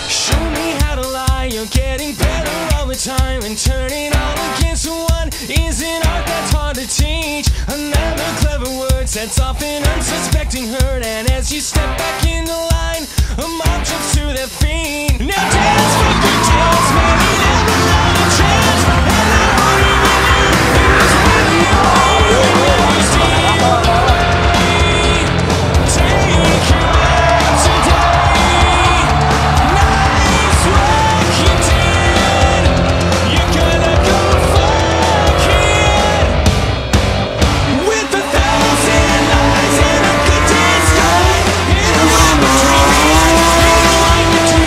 Show me how to lie, you're getting better all the time. And turning all against one is an art that's hard to teach. Another clever word sets off an unsuspecting hurt. And as you step back in the line, a mob jumps to their feet. Now dance, fucking dance, man, you never know the chance. And I won't even know who's with you. To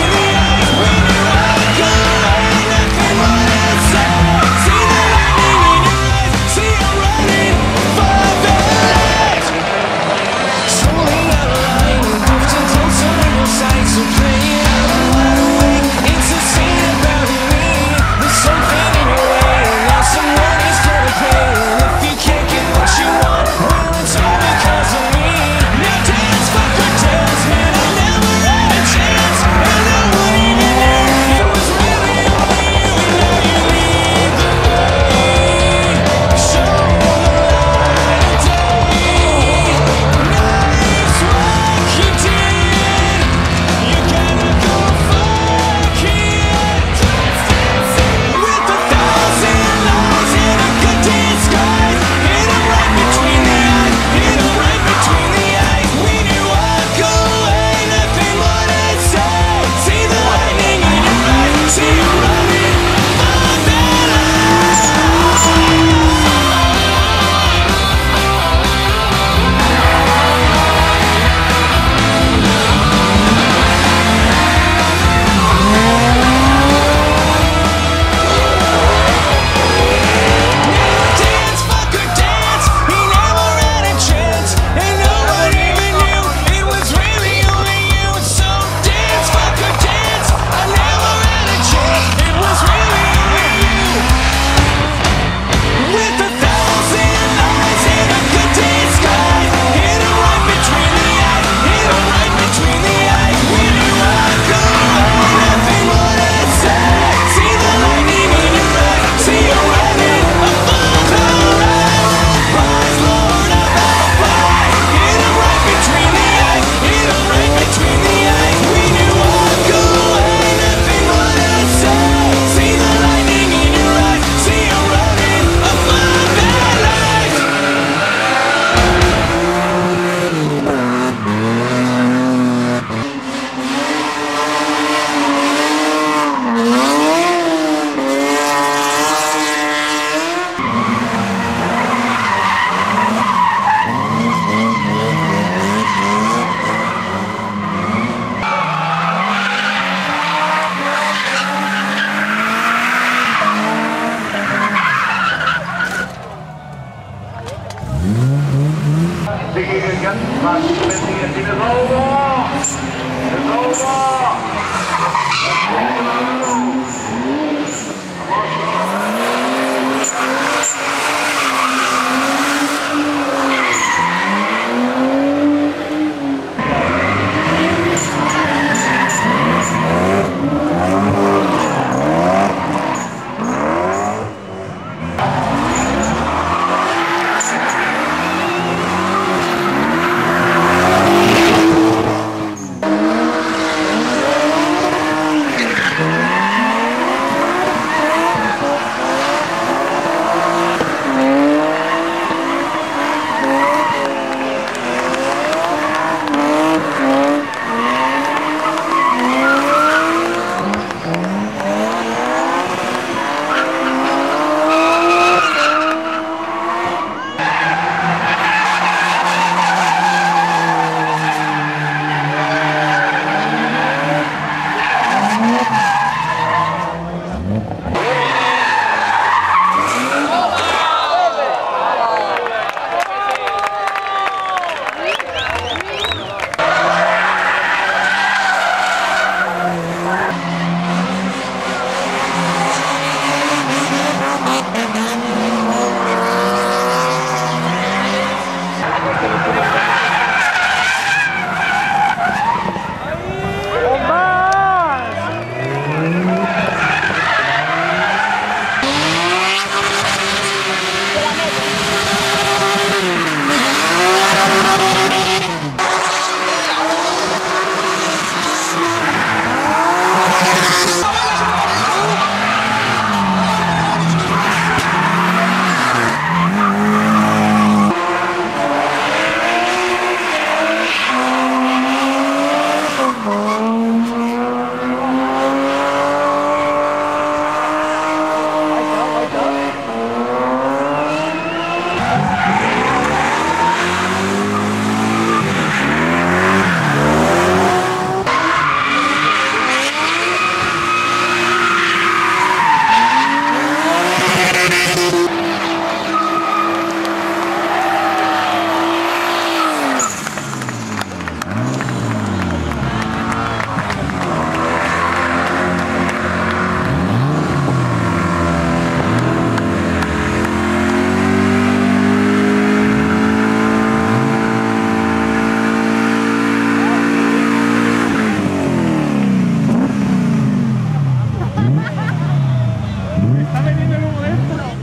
Está vendiendo el humo dentro.